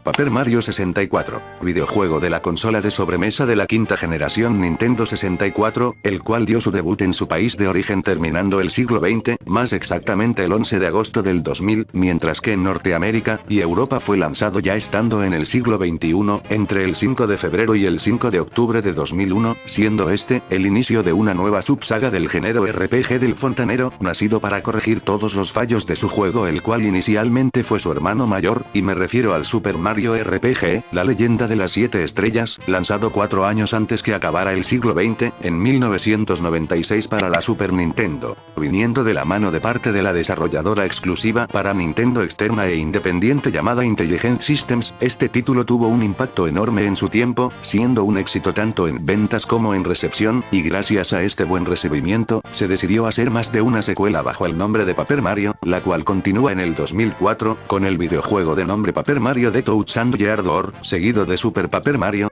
Paper Mario 64, videojuego de la consola de sobremesa de la quinta generación Nintendo 64, el cual dio su debut en su país de origen terminando el siglo XX, más exactamente el 11 de agosto del 2000, mientras que en Norteamérica y Europa fue lanzado ya estando en el siglo XXI, entre el 5 de febrero y el 5 de octubre de 2001, siendo este, el inicio de una nueva subsaga del género RPG del fontanero, nacido para corregir todos los fallos de su juego, el cual inicialmente fue su hermano mayor, y me refiero al Super Mario RPG, la leyenda de las 7 estrellas, lanzado 4 años antes que acabara el siglo XX, en 1996 para la Super Nintendo, viniendo de la mano de parte de la desarrolladora exclusiva para Nintendo externa e independiente llamada Intelligent Systems. Este título tuvo un impacto enorme en su tiempo, siendo un éxito tanto en ventas como en recepción, y gracias a este buen recibimiento, se decidió hacer más de una secuela bajo el nombre de Paper Mario, la cual continúa en el 2004, con el videojuego de nombre Paper Mario The Toad and Yard Door, seguido de Super Paper Mario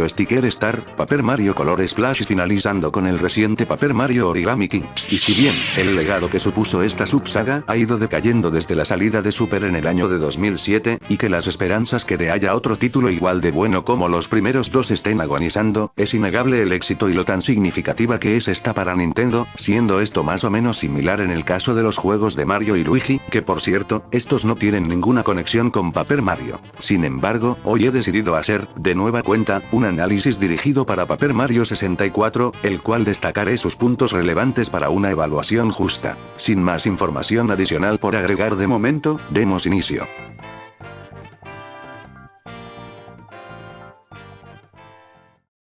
Sticker Star, Paper Mario Color Splash y finalizando con el reciente Paper Mario Origami King. Y si bien, el legado que supuso esta subsaga ha ido decayendo desde la salida de Super en el año de 2007, y que las esperanzas que de haya otro título igual de bueno como los primeros dos estén agonizando, es innegable el éxito y lo tan significativa que es esta para Nintendo, siendo esto más o menos similar en el caso de los juegos de Mario y Luigi, que por cierto, estos no tienen ninguna conexión con Paper Mario. Sin embargo, hoy he decidido hacer, de nueva cuenta, un análisis dirigido para Paper Mario 64, el cual destacaré sus puntos relevantes para una evaluación justa. Sin más información adicional por agregar de momento, demos inicio.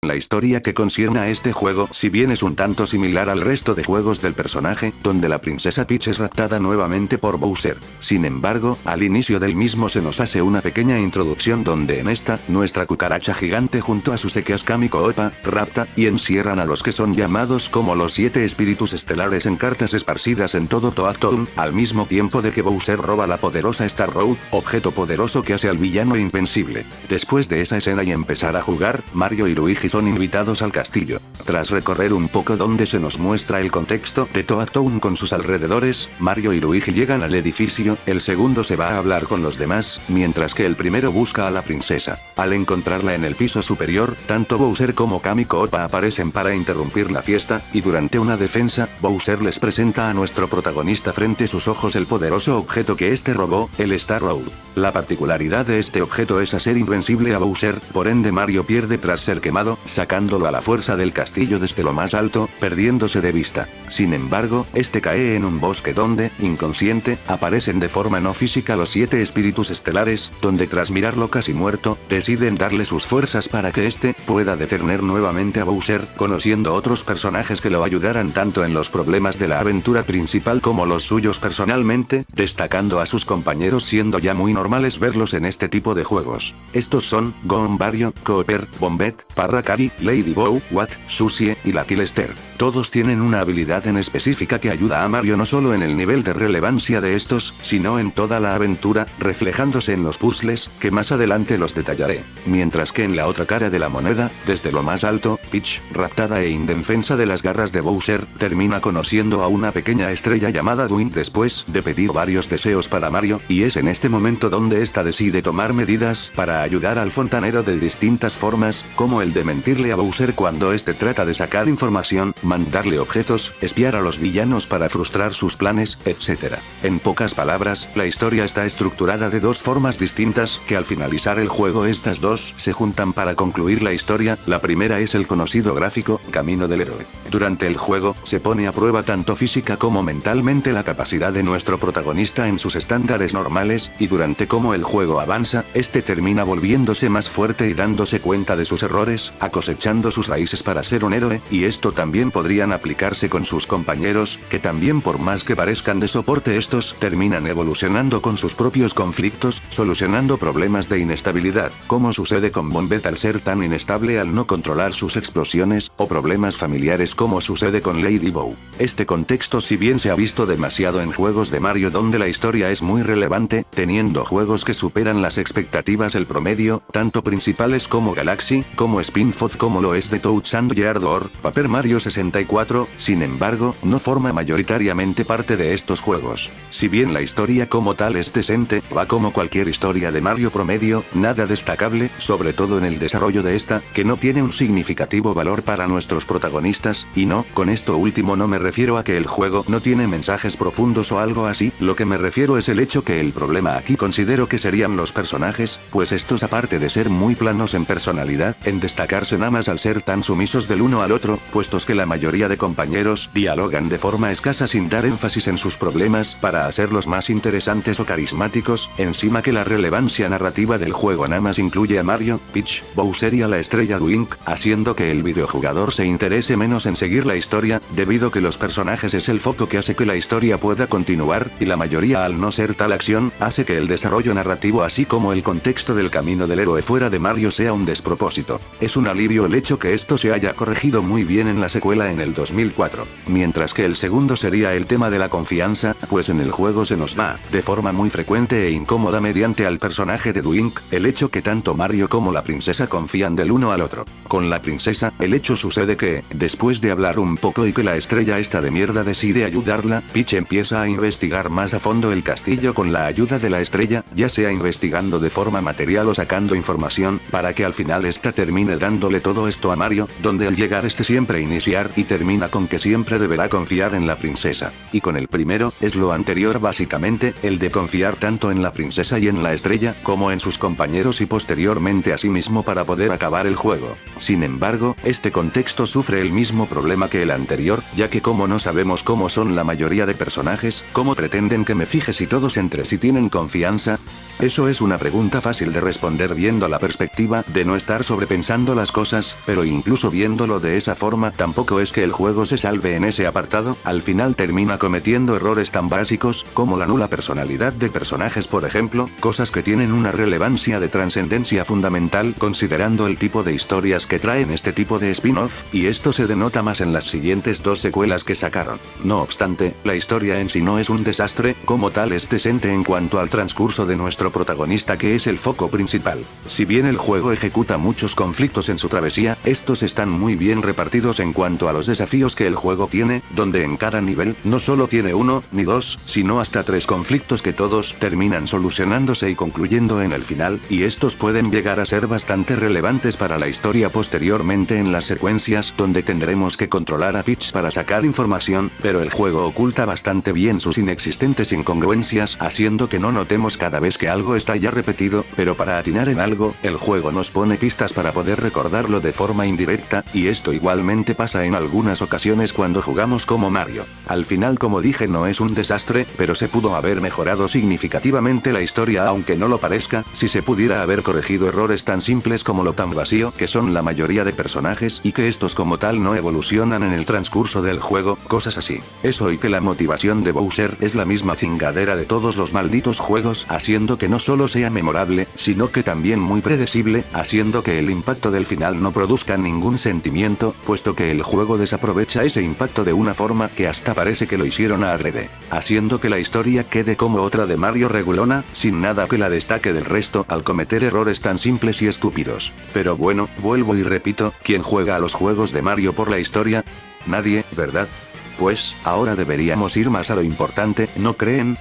La historia que concierne a este juego, si bien es un tanto similar al resto de juegos del personaje, donde la princesa Peach es raptada nuevamente por Bowser. Sin embargo, al inicio del mismo se nos hace una pequeña introducción donde en esta, nuestra cucaracha gigante junto a su sequías Kami Koopa, rapta y encierran a los que son llamados como los 7 espíritus estelares en cartas esparcidas en todo Toad Town, al mismo tiempo de que Bowser roba la poderosa Star Road, objeto poderoso que hace al villano invencible. Después de esa escena y empezar a jugar, Mario y Luigi son invitados al castillo. Tras recorrer un poco donde se nos muestra el contexto de Toad Town con sus alrededores, Mario y Luigi llegan al edificio, el segundo se va a hablar con los demás, mientras que el primero busca a la princesa. Al encontrarla en el piso superior, tanto Bowser como Kami Koopa aparecen para interrumpir la fiesta, y durante una defensa, Bowser les presenta a nuestro protagonista frente a sus ojos el poderoso objeto que este robó, el Star Road. La particularidad de este objeto es hacer invencible a Bowser, por ende Mario pierde tras ser quemado, sacándolo a la fuerza del castillo desde lo más alto, perdiéndose de vista. Sin embargo, este cae en un bosque donde, inconsciente, aparecen de forma no física los 7 espíritus estelares, donde tras mirarlo casi muerto, deciden darle sus fuerzas para que este pueda detener nuevamente a Bowser, conociendo otros personajes que lo ayudaran tanto en los problemas de la aventura principal como los suyos personalmente, destacando a sus compañeros siendo ya muy normales verlos en este tipo de juegos. Estos son, Goombario, Cooper, Bombette, Parrakari, Lady Bow, Watt, Susie, y la Killester. Todos tienen una habilidad en específica que ayuda a Mario no solo en el nivel de relevancia de estos, sino en toda la aventura, reflejándose en los puzzles, que más adelante los detallaré. Mientras que en la otra cara de la moneda, desde lo más alto, Peach, raptada e indefensa de las garras de Bowser, termina conociendo a una pequeña estrella llamada Dwight después de pedir varios deseos para Mario, y es en este momento donde ésta decide tomar medidas para ayudar al fontanero de distintas formas, como el de mentirle a Bowser cuando este trata de sacar información, mandarle objetos, espiar a los villanos para frustrar sus planes, etc. En pocas palabras, la historia está estructurada de dos formas distintas, que al finalizar el juego estas dos se juntan para concluir la historia. La primera es el conocido gráfico, Camino del Héroe. Durante el juego, se pone a prueba tanto física como mentalmente la capacidad de nuestro protagonista en sus estándares normales, y durante cómo el juego avanza, este termina volviéndose más fuerte y dándose cuenta de sus errores, cosechando sus raíces para ser un héroe, y esto también podrían aplicarse con sus compañeros, que también por más que parezcan de soporte estos, terminan evolucionando con sus propios conflictos, solucionando problemas de inestabilidad, como sucede con Bombette al ser tan inestable al no controlar sus explosiones, o problemas familiares como sucede con Lady Bow. Este contexto si bien se ha visto demasiado en juegos de Mario donde la historia es muy relevante, teniendo juegos que superan las expectativas el promedio, tanto principales como Galaxy, como Spin-Foz como lo es de Touch and Yard or Paper Mario 64, sin embargo, no forma mayoritariamente parte de estos juegos. Si bien la historia como tal es decente, va como cualquier historia de Mario promedio, nada destacable, sobre todo en el desarrollo de esta, que no tiene un significativo valor para nuestros protagonistas, y no, con esto último no me refiero a que el juego no tiene mensajes profundos o algo así, lo que me refiero es el hecho que el problema aquí considero que serían los personajes, pues estos aparte de ser muy planos en personalidad, en destacarse nada más al ser tan sumisos del uno al otro, puestos que la mayoría de compañeros dialogan de forma escasa sin dar énfasis en sus problemas para hacerlos más interesantes o carismáticos, encima que la relevancia narrativa del juego nada más incluye a Mario, Peach, Bowser y a la estrella Link, haciendo que el videojugador se interese menos en seguir la historia, debido que los personajes es el foco que hace que la historia pueda continuar, y la mayoría al no ser tal acción, hace que el desarrollo narrativo así como el contexto del camino del héroe fuera de Mario sea un despropósito. Es un alivio el hecho que esto se haya corregido muy bien en la secuela en el 2004. Mientras que el segundo sería el tema de la confianza, pues en el juego se nos va, de forma muy frecuente e incómoda mediante al personaje de Link, el hecho que tanto Mario como la princesa confían del uno al otro. Con la princesa, el hecho sucede que, después de hablar un poco y que la estrella esta de mierda decide ayudarla, Peach empieza a investigar más a fondo el castillo con la ayuda de la estrella, ya sea investigando de forma material o sacando información, para que al final esta termine dándole todo esto a Mario, donde al llegar este siempre iniciar y termina con que siempre deberá confiar en la princesa. Y con el primero, es lo anterior básicamente, el de confiar tanto en la princesa y en la estrella, como en sus compañeros y posteriormente a sí mismo para poder acabar el juego. Sin embargo, este contexto sufre el mismo problema que el anterior, ya que como no sabemos cómo son la mayoría de personajes, ¿cómo pretenden que me fije si todos entre sí tienen confianza? Eso es una pregunta fácil de responder viendo la perspectiva de no estar sobrepensando las cosas, pero incluso viéndolo de esa forma tampoco es que el juego se salve en ese apartado, al final termina cometiendo errores tan básicos, como la nula personalidad de personajes por ejemplo, cosas que tienen una relevancia de trascendencia fundamental considerando el tipo de historias que traen este tipo de spin-off, y esto se denota más en las siguientes dos secuelas que sacaron. No obstante, la historia en sí no es un desastre, como tal es decente en cuanto al transcurso de nuestro protagonista que es el foco principal. Si bien el juego ejecuta muchos conflictos en su travesía, estos están muy bien repartidos en cuanto a los desafíos que el juego tiene, donde en cada nivel, no solo tiene uno, ni dos, sino hasta tres conflictos que todos terminan solucionándose y concluyendo en el final, y estos pueden llegar a ser bastante relevantes para la historia posteriormente en las secuencias donde tendremos que controlar a Peach para sacar información, pero el juego oculta bastante bien sus inexistentes incongruencias, haciendo que no notemos cada vez que algo está ya repetido, pero para atinar en algo, el juego nos pone pistas para poder recordarlo de forma indirecta, y esto igualmente pasa en algunas ocasiones cuando jugamos como Mario. Al final como dije no es un desastre, pero se pudo haber mejorado significativamente la historia aunque no lo parezca, si se pudiera haber corregido errores tan simples como lo tan vacío que son la mayoría de personajes y que estos como tal no evolucionan en el transcurso del juego, cosas así. Eso y que la motivación de Bowser es la misma chingadera de todos los malditos juegos, haciendo que no solo sea memorable, sino que también muy predecible, haciendo que el impacto del final no produzca ningún sentimiento, puesto que el juego desaprovecha ese impacto de una forma que hasta parece que lo hicieron a adrede, haciendo que la historia quede como otra de Mario regulona, sin nada que la destaque del resto al cometer errores tan simples y estúpidos. Pero bueno, vuelvo y repito, ¿quién juega a los juegos de Mario por la historia? Nadie, ¿verdad? Pues, ahora deberíamos ir más a lo importante, ¿no creen?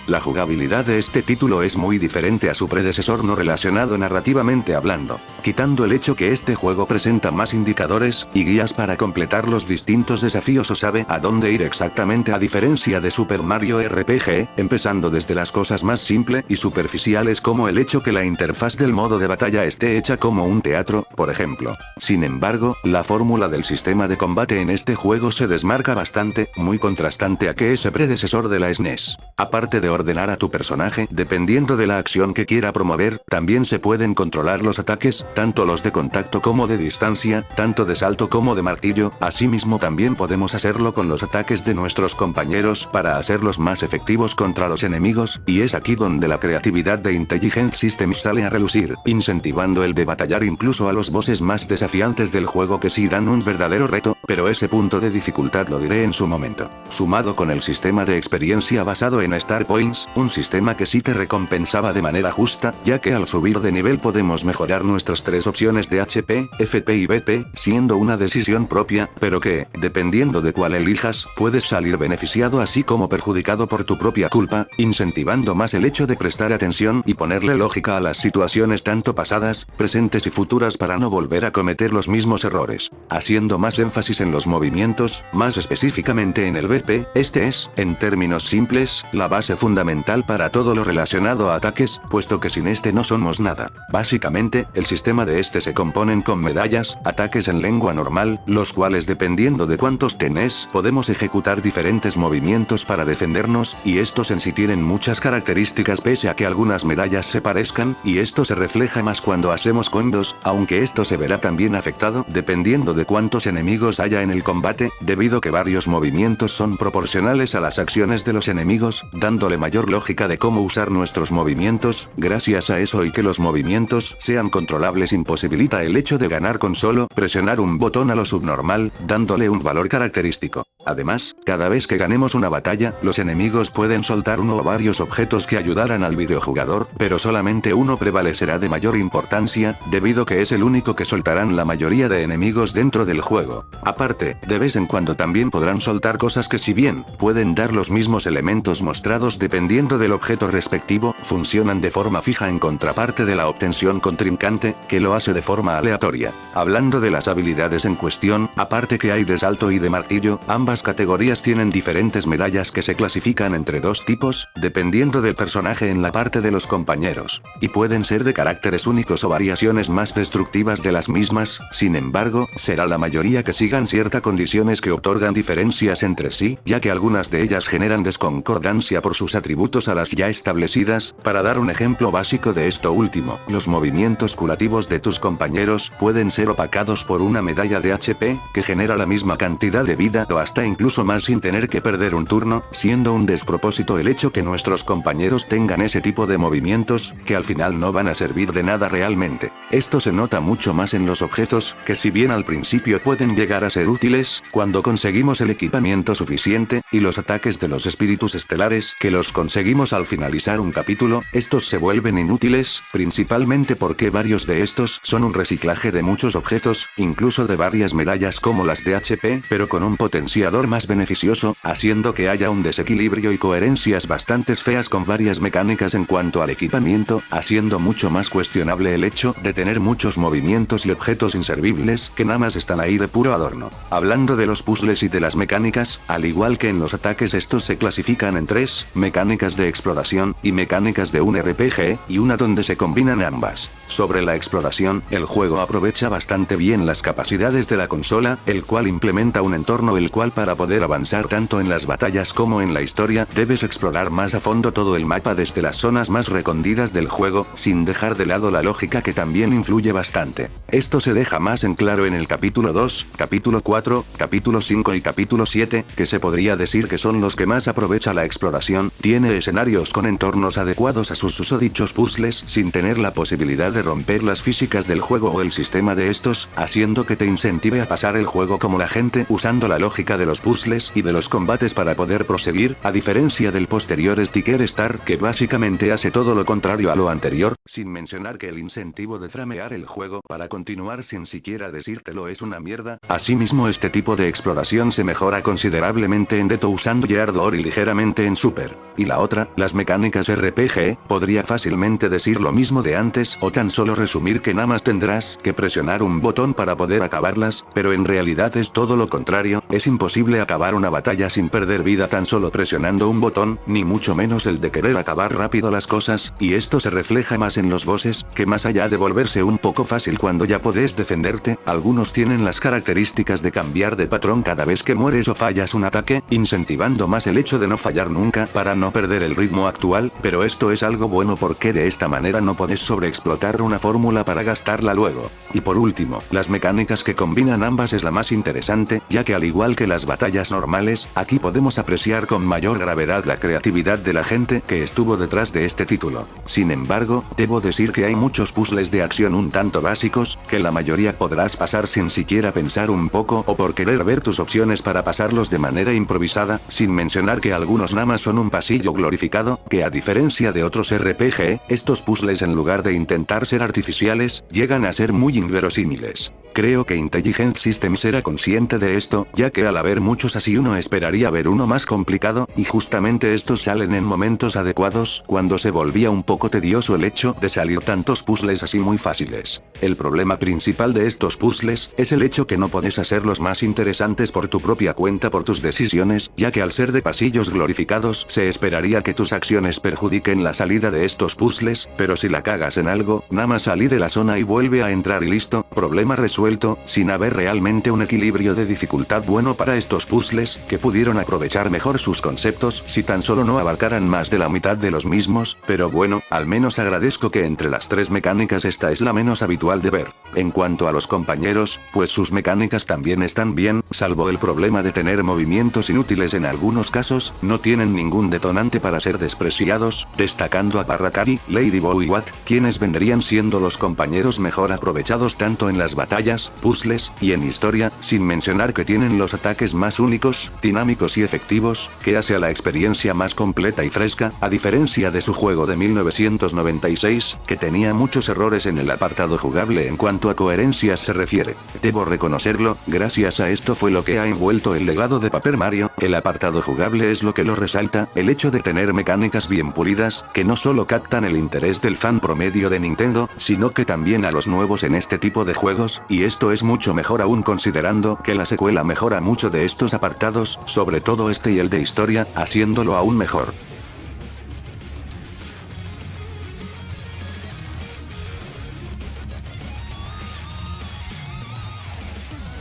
La jugabilidad de este título es muy diferente a su predecesor no relacionado narrativamente hablando, quitando el hecho que este juego presenta más indicadores y guías para completar los distintos desafíos o sabe a dónde ir exactamente a diferencia de Super Mario RPG, empezando desde las cosas más simples y superficiales como el hecho que la interfaz del modo de batalla esté hecha como un teatro, por ejemplo. Sin embargo, la fórmula del sistema de combate en este juego se desmarca bastante, muy contrastante a que ese predecesor de la SNES. Aparte de ordenar a tu personaje dependiendo de la acción que quiera promover. También se pueden controlar los ataques, tanto los de contacto como de distancia, tanto de salto como de martillo. Asimismo también podemos hacerlo con los ataques de nuestros compañeros para hacerlos más efectivos contra los enemigos, y es aquí donde la creatividad de Intelligent Systems sale a relucir, incentivando el de batallar incluso a los bosses más desafiantes del juego, que sí dan un verdadero reto, pero ese punto de dificultad lo diré en su momento. Sumado con el sistema de experiencia basado en Star Points, un sistema que sí te recompensaba de manera justa, ya que al subir de nivel podemos mejorar nuestras tres opciones de HP, FP y BP, siendo una decisión propia, pero que, dependiendo de cuál elijas, puedes salir beneficiado así como perjudicado por tu propia culpa, incentivando más el hecho de prestar atención y ponerle lógica a las situaciones tanto pasadas, presentes y futuras para no volver a cometer los mismos errores. Haciendo más énfasis en los movimientos, más específicamente en el BP, este es, en términos simples, la base fundamental para todo lo relacionado a ataques, puesto que sin este no somos nada. Básicamente, el sistema de este se componen con medallas, ataques en lengua normal, los cuales dependiendo de cuántos tenés, podemos ejecutar diferentes movimientos para defendernos, y estos en sí tienen muchas características pese a que algunas medallas se parezcan, y esto se refleja más cuando hacemos combos, aunque esto se verá también afectado dependiendo de cuántos enemigos haya en el combate, debido que varios movimientos son proporcionales a las acciones de los enemigos, dándole mayor lógica de cómo usar nuestros movimientos. Gracias a eso y que los movimientos sean controlables imposibilita el hecho de ganar con solo presionar un botón a lo subnormal, dándole un valor característico. Además, cada vez que ganemos una batalla, los enemigos pueden soltar uno o varios objetos que ayudarán al videojugador, pero solamente uno prevalecerá de mayor importancia, debido que es el único que soltarán la mayoría de enemigos dentro del juego. Aparte, de vez en cuando también podrán soltar cosas que si bien pueden dar los mismos elementos mostrados dependiendo del objeto respectivo, funcionan de forma fija en contraparte de la obtención contrincante, que lo hace de forma aleatoria. Hablando de las habilidades en cuestión, aparte que hay de salto y de martillo, ambas categorías tienen diferentes medallas que se clasifican entre dos tipos, dependiendo del personaje en la parte de los compañeros, y pueden ser de caracteres únicos o variaciones más destructivas de las mismas. Sin embargo, será la mayoría que sigan ciertas condiciones que otorgan diferencias entre sí, ya que algunas de ellas generan desconcordancia por sus atributos a las ya establecidas. Para dar un ejemplo básico de esto último, los movimientos curativos de tus compañeros pueden ser opacados por una medalla de HP, que genera la misma cantidad de vida o hasta incluso más sin tener que perder un turno, siendo un despropósito el hecho que nuestros compañeros tengan ese tipo de movimientos, que al final no van a servir de nada realmente. Esto se nota mucho más en los objetos, que si bien al principio pueden llegar a ser útiles, cuando conseguimos el equipamiento suficiente, y los ataques de los espíritus estelares, que los conseguimos al finalizar un capítulo, estos se vuelven inútiles, principalmente porque varios de estos son un reciclaje de muchos objetos, incluso de varias medallas como las de HP, pero con un potenciador más beneficioso, haciendo que haya un desequilibrio y coherencias bastante feas con varias mecánicas en cuanto al equipamiento, haciendo mucho más cuestionable el hecho de tener muchos movimientos y objetos inservibles que nada más están ahí de puro adorno. Hablando de los puzzles y de las mecánicas, al igual que en los ataques, estos se clasifican en tres: mecánicas de exploración, y mecánicas de un RPG, y una donde se combinan ambas. Sobre la exploración, el juego aprovecha bastante bien las capacidades de la consola, el cual implementa un entorno el cual para poder avanzar tanto en las batallas como en la historia, debes explorar más a fondo todo el mapa desde las zonas más recónditas del juego, sin dejar de lado la lógica que también influye bastante. Esto se deja más en claro en el capítulo 2, capítulo 4, capítulo 5 y capítulo 7, que se podría decir que son los que más aprovecha la exploración. Tiene escenarios con entornos adecuados a sus susodichos puzzles sin tener la posibilidad de romper las físicas del juego o el sistema de estos, haciendo que te incentive a pasar el juego como la gente, usando la lógica de los puzzles y de los combates para poder proseguir, a diferencia del posterior Sticker Star, que básicamente hace todo lo contrario a lo anterior, sin mencionar que el incentivo de framear el juego para continuar sin siquiera decírtelo es una mierda. Asimismo, este tipo de exploración se mejora considerablemente en Deto usando Geardor y ligeramente en Super. Y la otra, las mecánicas RPG, podría fácilmente decir lo mismo de antes o tan solo resumir que nada más tendrás que presionar un botón para poder acabarlas, pero en realidad es todo lo contrario. Es imposible acabar una batalla sin perder vida tan solo presionando un botón, ni mucho menos el de querer acabar rápido las cosas, y esto se refleja más en los bosses, que más allá de volverse un poco fácil cuando ya podés defenderte, algunos tienen las características de cambiar de patrón cada vez que mueres o fallas un ataque, incentivando más el hecho de no fallar nunca para no no perder el ritmo actual, pero esto es algo bueno porque de esta manera no podés sobreexplotar una fórmula para gastarla luego. Y por último, las mecánicas que combinan ambas es la más interesante, ya que al igual que las batallas normales, aquí podemos apreciar con mayor gravedad la creatividad de la gente que estuvo detrás de este título. Sin embargo, debo decir que hay muchos puzzles de acción un tanto básicos, que la mayoría podrás pasar sin siquiera pensar un poco o por querer ver tus opciones para pasarlos de manera improvisada, sin mencionar que algunos nada más son un pasillo glorificado, que a diferencia de otros RPG, estos puzzles en lugar de intentar ser artificiales, llegan a ser muy inverosímiles. Creo que Intelligent Systems era consciente de esto, ya que al haber muchos así uno esperaría ver uno más complicado, y justamente estos salen en momentos adecuados, cuando se volvía un poco tedioso el hecho de salir tantos puzzles así muy fáciles. El problema principal de estos puzzles, es el hecho que no podés hacerlos más interesantes por tu propia cuenta por tus decisiones, ya que al ser de pasillos glorificados, se esperaría que tus acciones perjudiquen la salida de estos puzzles, pero si la cagas en algo, nada más salí de la zona y vuelve a entrar y listo, problema resuelto, sin haber realmente un equilibrio de dificultad bueno para estos puzzles, que pudieron aprovechar mejor sus conceptos si tan solo no abarcaran más de la mitad de los mismos, pero bueno, al menos agradezco que entre las tres mecánicas esta es la menos habitual de ver. En cuanto a los compañeros, pues sus mecánicas también están bien, salvo el problema de tener movimientos inútiles en algunos casos, no tienen ningún detonante para ser despreciados, destacando a Parrakari, Ladybug y Watt, quienes vendrían siendo los compañeros mejor aprovechados tanto en las batallas, puzzles, y en historia, sin mencionar que tienen los ataques más únicos, dinámicos y efectivos, que hace a la experiencia más completa y fresca, a diferencia de su juego de 1996, que tenía muchos errores en el apartado jugable en cuanto a coherencias se refiere. Debo reconocerlo, gracias a esto fue lo que ha envuelto el legado de Paper Mario, el apartado jugable es lo que lo resalta, el hecho de tener mecánicas bien pulidas, que no solo captan el interés del fan promedio de Nintendo, sino que también a los nuevos en este tipo de juegos, y esto es mucho mejor aún considerando que la secuela mejora mucho de estos apartados, sobre todo este y el de historia, haciéndolo aún mejor.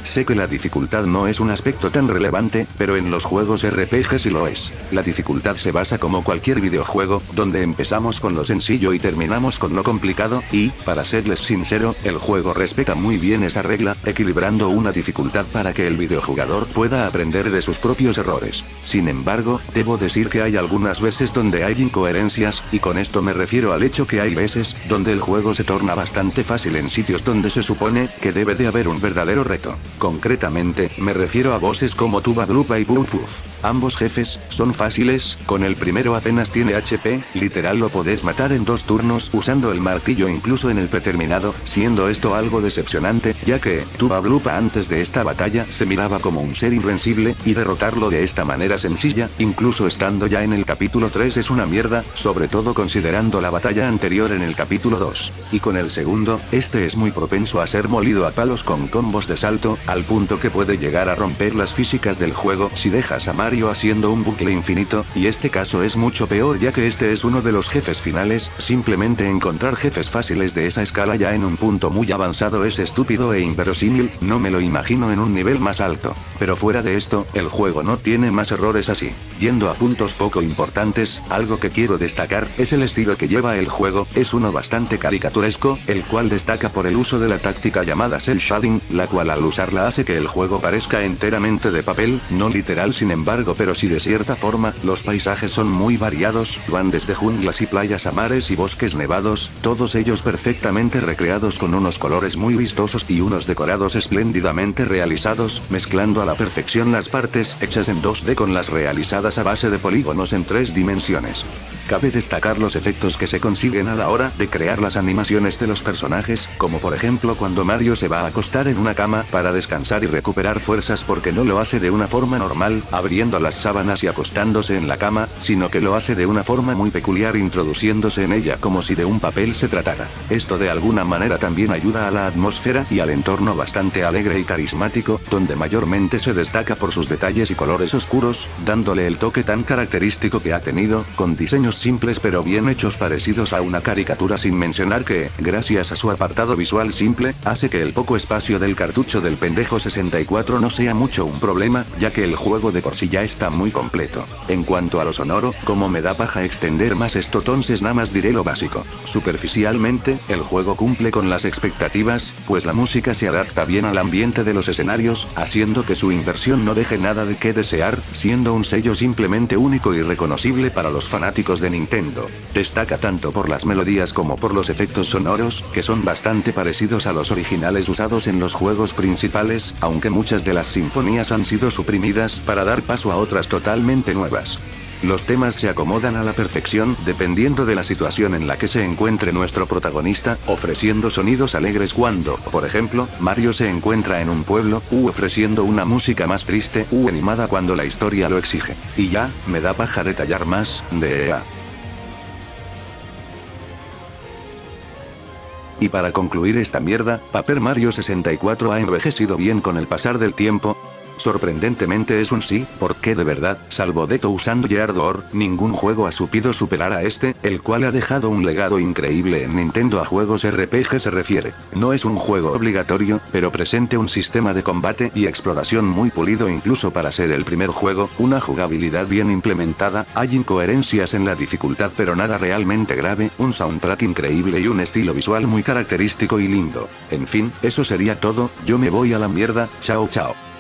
Sé que la dificultad no es un aspecto tan relevante, pero en los juegos RPG sí lo es. La dificultad se basa como cualquier videojuego, donde empezamos con lo sencillo y terminamos con lo complicado, y, para serles sincero, el juego respeta muy bien esa regla, equilibrando una dificultad para que el videojugador pueda aprender de sus propios errores. Sin embargo, debo decir que hay algunas veces donde hay incoherencias, y con esto me refiero al hecho que hay veces, donde el juego se torna bastante fácil en sitios donde se supone que debe de haber un verdadero reto. Concretamente, me refiero a bosses como Tuba Blupa y Boomfoof. Ambos jefes son fáciles, con el primero apenas tiene HP, literal lo podés matar en 2 turnos usando el martillo incluso en el preterminado, siendo esto algo decepcionante, ya que Tuba Blupa antes de esta batalla se miraba como un ser invencible, y derrotarlo de esta manera sencilla, incluso estando ya en el capítulo 3 es una mierda, sobre todo considerando la batalla anterior en el capítulo 2. Y con el segundo, este es muy propenso a ser molido a palos con combos de salto, al punto que puede llegar a romper las físicas del juego si dejas a Mario haciendo un bucle infinito, y este caso es mucho peor ya que este es uno de los jefes finales, simplemente encontrar jefes fáciles de esa escala ya en un punto muy avanzado es estúpido e inverosímil, no me lo imagino en un nivel más alto. Pero fuera de esto, el juego no tiene más errores así. Yendo a puntos poco importantes, algo que quiero destacar es el estilo que lleva el juego, es uno bastante caricaturesco, el cual destaca por el uso de la táctica llamada cel shading, la cual al usarla hace que el juego parezca enteramente de papel, no literal sin embargo pero sí de cierta forma, los paisajes son muy variados, van desde junglas y playas a mares y bosques nevados, todos ellos perfectamente recreados con unos colores muy vistosos y unos decorados espléndidamente realizados, mezclando a la perfección las partes hechas en 2D con las realizadas a base de polígonos en 3 dimensiones. Cabe destacar los efectos que se consiguen a la hora de crear las animaciones de los personajes, como por ejemplo cuando Mario se va a acostar en una cama para descansar y recuperar fuerzas porque no lo hace de una forma normal, abriendo las sábanas y acostándose en la cama, sino que lo hace de una forma muy peculiar introduciéndose en ella como si de un papel se tratara. Esto de alguna manera también ayuda a la atmósfera y al entorno bastante alegre y carismático, donde mayormente se destaca por sus detalles y colores oscuros, dándole el toque tan característico que ha tenido, con diseños simples pero bien hechos parecidos a una caricatura, sin mencionar que, gracias a su apartado visual simple, hace que el poco espacio del cartucho del pendejo 64 no sea mucho un problema, ya que el juego de por sí ya está muy completo. En cuanto a lo sonoro, como me da paja extender más esto, entonces nada más diré lo básico. Superficialmente, el juego cumple con las expectativas, pues la música se adapta bien al ambiente de los escenarios, haciendo que su inversión no deje nada de qué desear, siendo un sello simplemente único y reconocible para los fanáticos de Nintendo. Destaca tanto por las melodías como por los efectos sonoros, que son bastante parecidos a los originales usados en los juegos principales, aunque muchas de las sinfonías han sido suprimidas para dar paso a otras totalmente nuevas. Los temas se acomodan a la perfección dependiendo de la situación en la que se encuentre nuestro protagonista, ofreciendo sonidos alegres cuando, por ejemplo, Mario se encuentra en un pueblo, u ofreciendo una música más triste u animada cuando la historia lo exige. Y ya, me da paja detallar más, de EA. Y para concluir esta mierda, Paper Mario 64 ha envejecido bien con el pasar del tiempo. Sorprendentemente es un sí, porque de verdad, salvo Deto usando Gear Door, ningún juego ha supido superar a este, el cual ha dejado un legado increíble en Nintendo a juegos RPG se refiere. No es un juego obligatorio, pero presente un sistema de combate y exploración muy pulido incluso para ser el primer juego, una jugabilidad bien implementada, hay incoherencias en la dificultad pero nada realmente grave, un soundtrack increíble y un estilo visual muy característico y lindo. En fin, eso sería todo, yo me voy a la mierda, chao chao.